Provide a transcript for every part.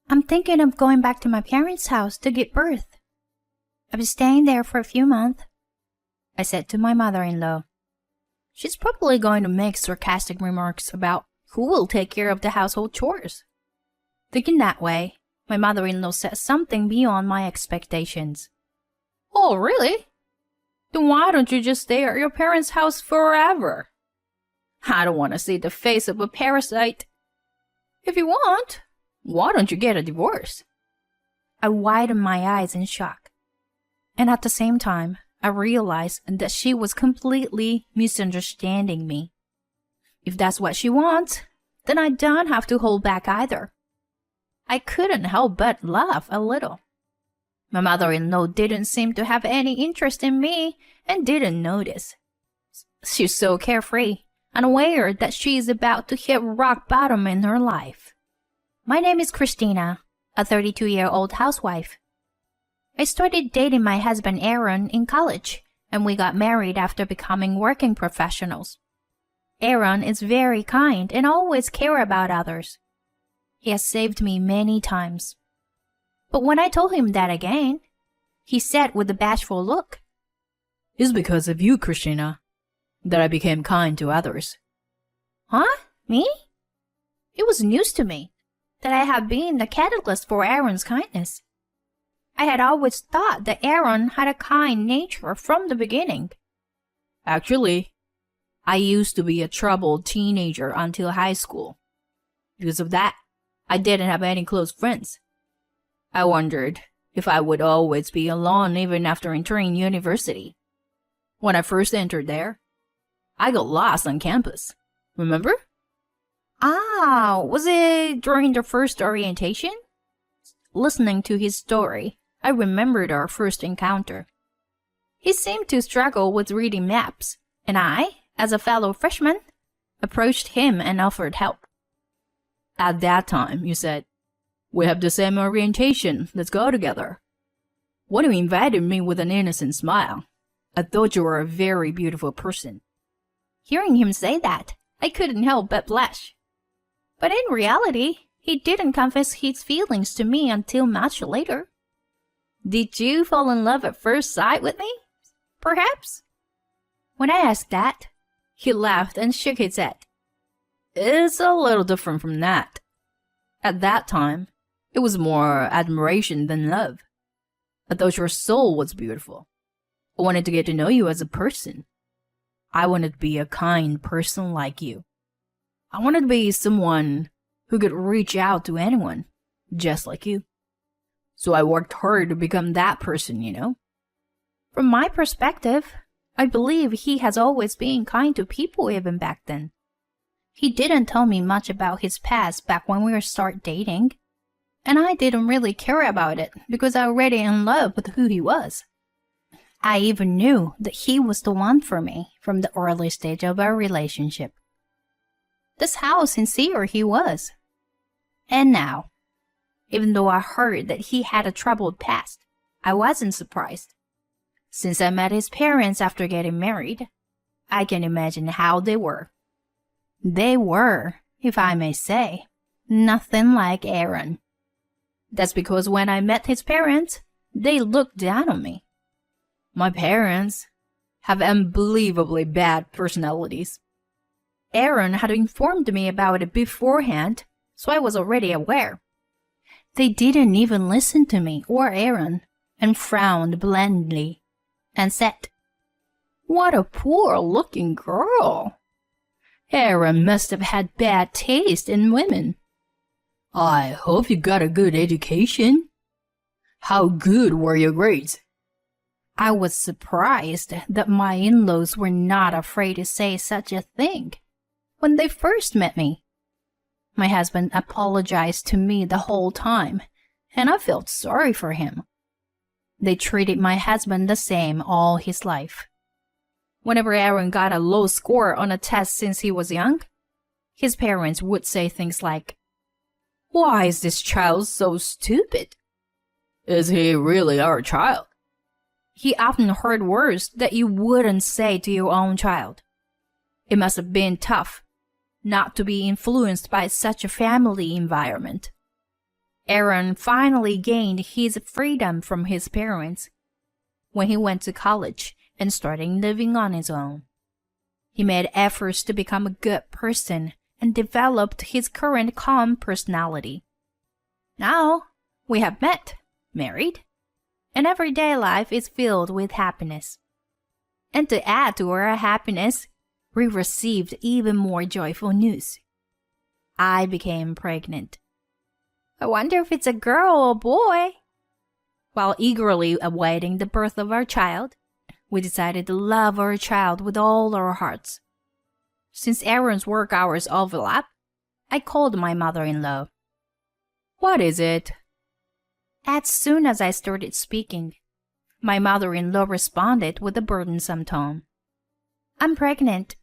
I'm thinking of going back to my parents' house to give birth. I've been staying there for a few months, I said to my mother-in-law. She's probably going to make sarcastic remarks about who will take care of the household chores. Thinking that way, my mother-in-law said something beyond my expectations. Oh, really? Then why don't you just stay at your parents' house forever? I don't want to see the face of a parasite. If you want, why don't you get a divorce? I widened my eyes in shock. And at the same time, I realized that she was completely misunderstanding me. If that's what she wants, then I don't have to hold back either. I couldn't help but laugh a little. My mother-in-law didn't seem to have any interest in me and didn't notice. She's so carefree, unaware that she is about to hit rock bottom in her life. My name is Christina, a 32-year-old housewife. I started dating my husband Aaron in college, and we got married after becoming working professionals. Aaron is very kind and always cares about others. He has saved me many times. But when I told him that again, he said with a bashful look, "It's because of you, Christina, that I became kind to others." Huh? Me? It was news to me that I had been the catalyst for Aaron's kindness. I had always thought that Aaron had a kind nature from the beginning. Actually, I used to be a troubled teenager until high school. Because of that, I didn't have any close friends. I wondered if I would always be alone even after entering university. When I first entered there, I got lost on campus. Remember? Ah, was it during the first orientation? Listening to his story, I remembered our first encounter. He seemed to struggle with reading maps, and I, as a fellow freshman, approached him and offered help. At that time, you said, "We have the same orientation, let's go together." When you invited me with an innocent smile, I thought you were a very beautiful person. Hearing him say that, I couldn't help but blush. But in reality, he didn't confess his feelings to me until much later. Did you fall in love at first sight with me? Perhaps? When I asked that, he laughed and shook his head. It's a little different from that. At that time, it was more admiration than love. I thought your soul was beautiful. I wanted to get to know you as a person. I wanted to be a kind person like you. I wanted to be someone who could reach out to anyone, just like you. So I worked hard to become that person, you know? From my perspective, I believe he has always been kind to people even back then. He didn't tell me much about his past back when we started dating, and I didn't really care about it because I was already in love with who he was. I even knew that he was the one for me from the early stage of our relationship. That's how sincere he was. And now, even though I heard that he had a troubled past, I wasn't surprised. Since I met his parents after getting married, I can imagine how they were. They were, if I may say, nothing like Aaron. That's because when I met his parents, they looked down on me. My parents have unbelievably bad personalities. Aaron had informed me about it beforehand, so I was already aware. They didn't even listen to me or Aaron, and frowned blandly, and said, "What a poor-looking girl. Aaron must have had bad taste in women. I hope you got a good education. How good were your grades?" I was surprised that my in-laws were not afraid to say such a thing when they first met me. My husband apologized to me the whole time, and I felt sorry for him. They treated my husband the same all his life. Whenever Aaron got a low score on a test since he was young, his parents would say things like, "Why is this child so stupid? Is he really our child?" He often heard words that you wouldn't say to your own child. It must have been tough not to be influenced by such a family environment. Aaron finally gained his freedom from his parents when he went to college and started living on his own. He made efforts to become a good person and developed his current calm personality. Now, we have met, married, and everyday life is filled with happiness. And to add to our happiness, we received even more joyful news. I became pregnant. I wonder if it's a girl or boy. While eagerly awaiting the birth of our child, we decided to love our child with all our hearts. Since Aaron's work hours overlap, I called my mother-in-law. "What is it?" As soon as I started speaking, my mother-in-law responded with a burdensome tone. "I'm pregnant."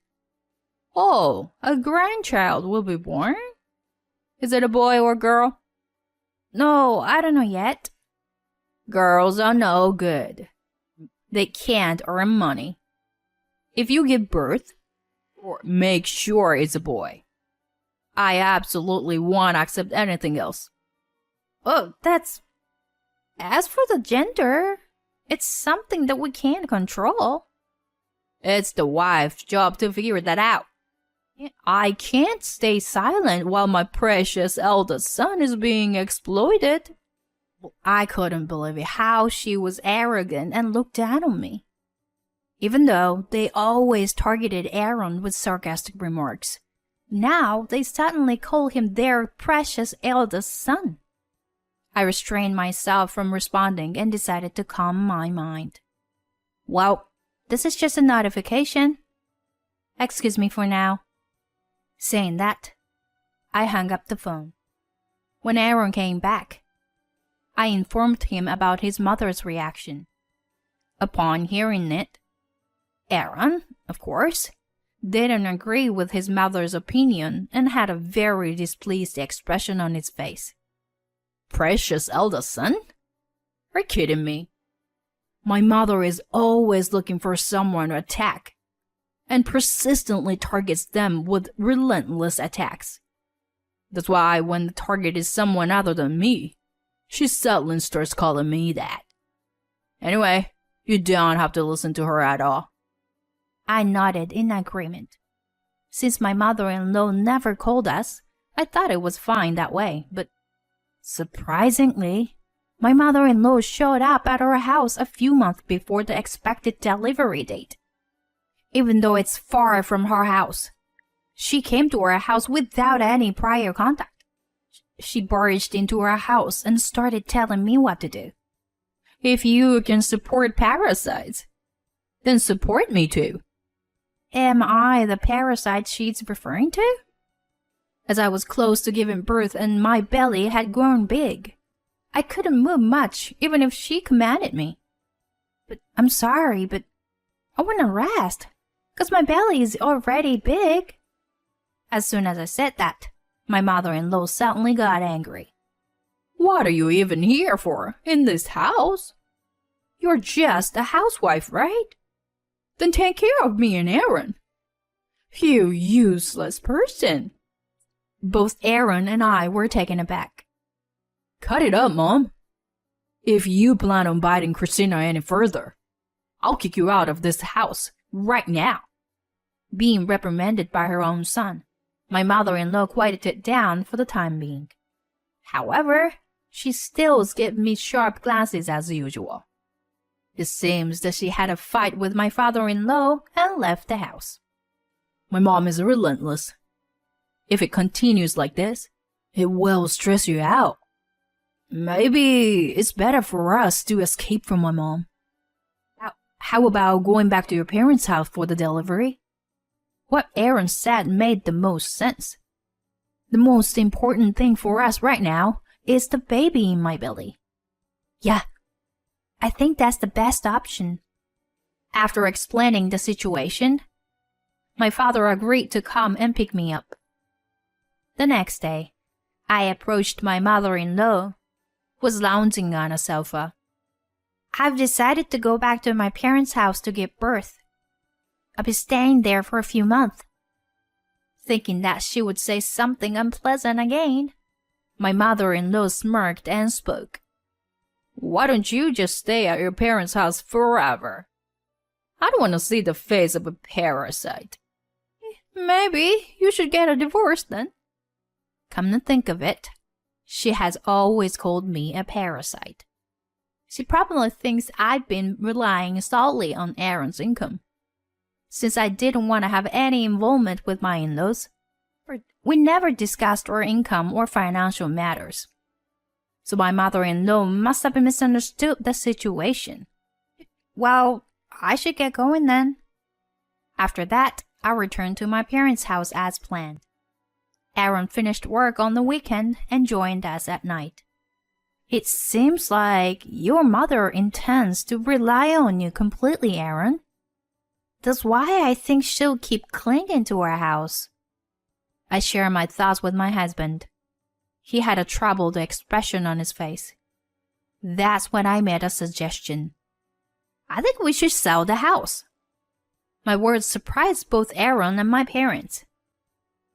"Oh, a grandchild will be born? Is it a boy or girl?" "No, I don't know yet." "Girls are no good. They can't earn money. If you give birth, make sure it's a boy. I absolutely won't accept anything else." "Oh, that's... As for the gender, it's something that we can't control." "It's the wife's job to figure that out. I can't stay silent while my precious eldest son is being exploited." I couldn't believe how she was arrogant and looked down on me. Even though they always targeted Aaron with sarcastic remarks, now they suddenly call him their precious eldest son. I restrained myself from responding and decided to calm my mind. "Well, this is just a notification. Excuse me for now." Saying that, I hung up the phone. When Aaron came back, I informed him about his mother's reaction. Upon hearing it, Aaron, of course, didn't agree with his mother's opinion and had a very displeased expression on his face. "Precious eldest son? Are you kidding me? My mother is always looking for someone to attack and persistently targets them with relentless attacks. That's why when the target is someone other than me, she suddenly starts calling me that. Anyway, you don't have to listen to her at all." I nodded in agreement. Since my mother-in-law never called us, I thought it was fine that way, but surprisingly, my mother-in-law showed up at our house a few months before the expected delivery date. Even though it's far from her house, she came to our house without any prior contact. She barged into our house and started telling me what to do. "If you can support parasites, then support me too." Am I the parasite she's referring to? As I was close to giving birth and my belly had grown big, I couldn't move much even if she commanded me. "But I'm sorry, but I want to rest, 'cause my belly is already big." As soon as I said that, my mother-in-law suddenly got angry. "What are you even here for in this house? You're just a housewife, right? Then take care of me and Aaron." "You useless person." Both Aaron and I were taken aback. "Cut it up, Mom. If you plan on biting Christina any further, I'll kick you out of this house right now." Being reprimanded by her own son, my mother-in-law quieted down for the time being. However, she still gave me sharp glances as usual. It seems that she had a fight with my father-in-law and left the house. "My mom is relentless. If it continues like this, it will stress you out. Maybe it's better for us to escape from my mom. How about going back to your parents' house for the delivery?" What Aaron said made the most sense. The most important thing for us right now is the baby in my belly. "Yeah, I think that's the best option." After explaining the situation, my father agreed to come and pick me up. The next day, I approached my mother-in-law, who was lounging on a sofa. "I've decided to go back to my parents' house to give birth. I'll be staying there for a few months." Thinking that she would say something unpleasant again, My mother-in-law smirked and spoke. "Why don't you just stay at your parents' house forever? I don't want to see the face of a parasite." "Maybe you should get a divorce then." Come to think of it, she has always called me a parasite. She probably thinks I've been relying solely on Aaron's income. Since I didn't want to have any involvement with my in-laws, we never discussed our income or financial matters. So my mother-in-law must have misunderstood the situation. Well, I should get going then. After that, I returned to my parents' house as planned. Aaron finished work on the weekend and joined us at night. "It seems like your mother intends to rely on you completely, Aaron. That's why I think she'll keep clinging to our house." I shared my thoughts with my husband. He had a troubled expression on his face. That's when I made a suggestion. "I think we should sell the house." My words surprised both Aaron and my parents.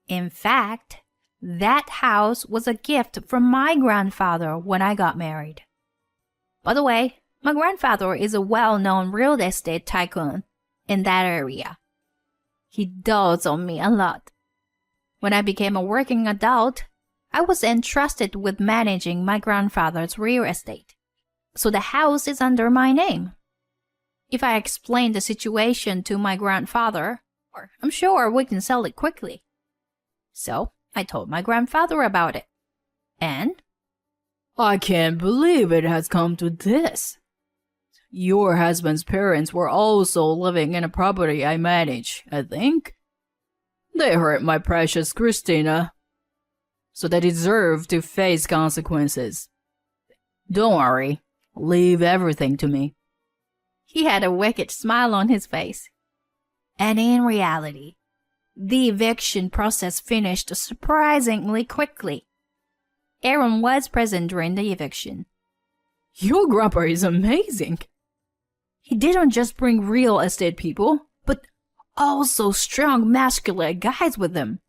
In fact, that house was a gift from my grandfather when I got married. By the way, my grandfather is a well-known real estate tycoon in that area. He dotes on me a lot. When I became a working adult, I was entrusted with managing my grandfather's real estate, so the house is under my name. If I explain the situation to my grandfather, I'm sure we can sell it quickly. So I told my grandfather about it. And "I can't believe it has come to this. Your husband's parents were also living in a property I manage, I think. They hurt my precious Christina, so they deserve to face consequences. Don't worry, leave everything to me." He had a wicked smile on his face. And in reality, the eviction process finished surprisingly quickly. Aaron was present during the eviction. "Your grandpa is amazing. He didn't just bring real estate people, but also strong masculine guys with him.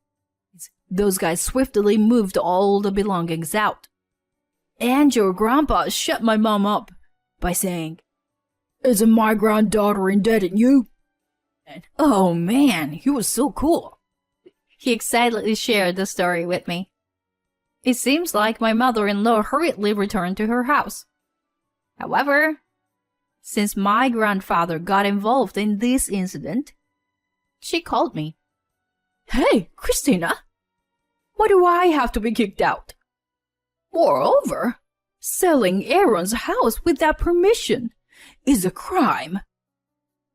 Those guys swiftly moved all the belongings out. And your grandpa shut my mom up by saying, 'Isn't my granddaughter indebted you?' And oh man, he was so cool." He excitedly shared the story with me. It seems like my mother-in-law hurriedly returned to her house. However, since my grandfather got involved in this incident, she called me. "Hey, Christina, why do I have to be kicked out? Moreover, selling Aaron's house without permission is a crime."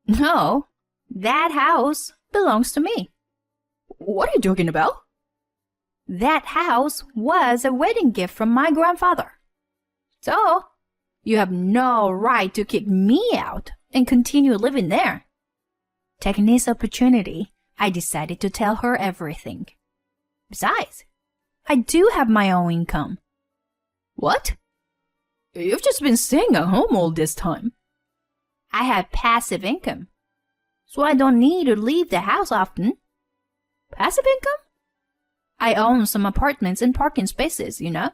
"No, that house belongs to me." "What are you talking about?" "That house was a wedding gift from my grandfather. So, you have no right to kick me out and continue living there." Taking this opportunity, I decided to tell her everything. Besides, I do have my own income. "What? You've just been staying at home all this time." "I have passive income, so I don't need to leave the house often." "Passive income?" "I own some apartments and parking spaces, you know.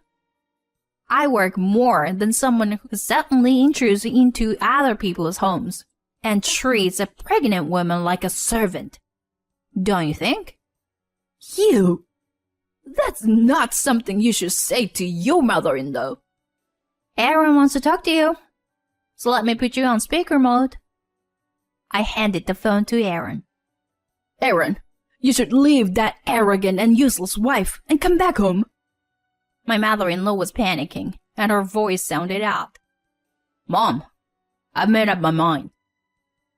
I work more than someone who suddenly intrudes into other people's homes and treats a pregnant woman like a servant. Don't you think?" "You? That's not something you should say to your mother-in-law." "Aaron wants to talk to you, so let me put you on speaker mode." I handed the phone to Aaron. "Aaron, you should leave that arrogant and useless wife and come back home." My mother-in-law was panicking, and her voice sounded odd. "Mom, I've made up my mind."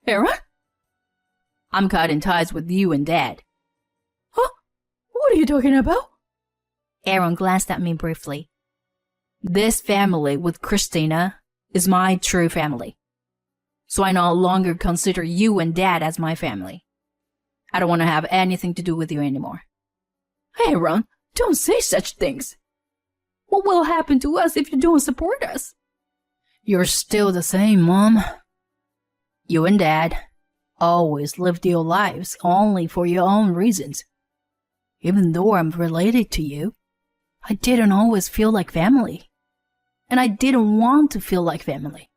"Aaron?" "I'm cutting ties with you and Dad." "Huh? What are you talking about?" Aaron glanced at me briefly. "This family with Christina is my true family, so I no longer consider you and Dad as my family. I don't want to have anything to do with you anymore." "Aaron, don't say such things. What will happen to us if you don't support us?" "You're still the same, Mom. You and Dad always lived your lives only for your own reasons. Even though I'm related to you, I didn't always feel like family. And I didn't want to feel like family.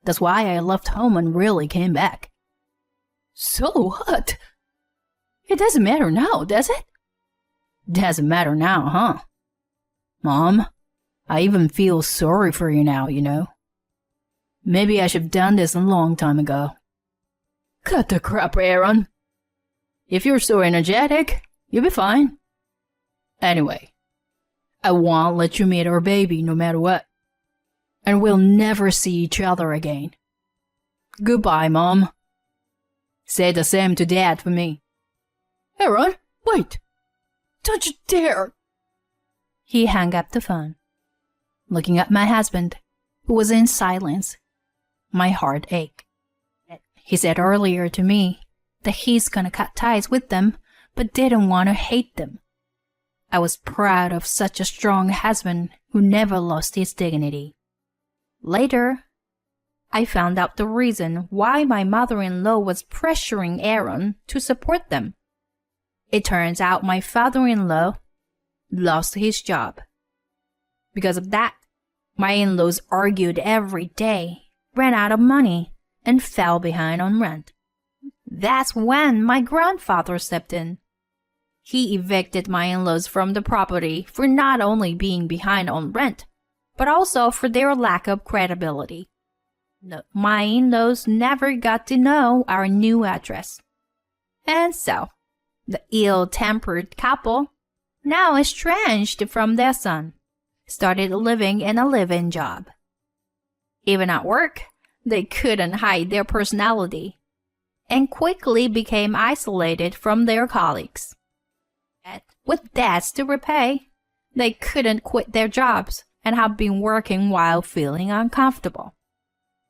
That's why I left home and really came back. So what? It doesn't matter now, does it? Doesn't matter now, huh? Mom, I even feel sorry for you now, you know. Maybe I should have done this a long time ago. Cut the crap, Aaron. If you're so energetic, you'll be fine. Anyway, I won't let you meet our baby no matter what. And we'll never see each other again. Goodbye, Mom. Say the same to Dad for me. Aaron, wait. Don't you dare. He hung up the phone, looking at my husband, who was in silence. My heart ached. He said earlier to me that he's gonna cut ties with them, but didn't want to hate them. I was proud of such a strong husband who never lost his dignity. Later, I found out the reason why my mother-in-law was pressuring Aaron to support them. It turns out my father-in-law lost his job. Because of that, my in-laws argued every day, ran out of money, and fell behind on rent. That's when my grandfather stepped in. He evicted my in-laws from the property for not only being behind on rent, but also for their lack of credibility. My in-laws never got to know our new address. And so, the ill-tempered couple, now estranged from their son, started living in a live-in job. Even at work, they couldn't hide their personality, and quickly became isolated from their colleagues. And with debts to repay, they couldn't quit their jobs and have been working while feeling uncomfortable.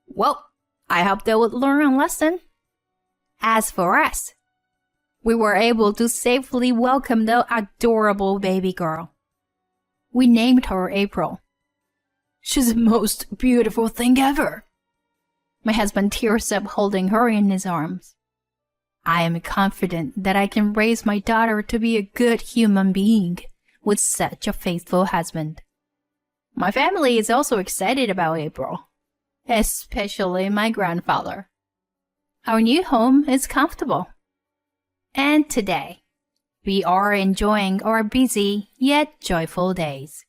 Well, I hope they would learn a lesson. As for us, we were able to safely welcome the adorable baby girl. We named her April. She's the most beautiful thing ever. My husband tears up holding her in his arms. I am confident that I can raise my daughter to be a good human being with such a faithful husband. My family is also excited about April, especially my grandfather. Our new home is comfortable. And today, we are enjoying our busy yet joyful days.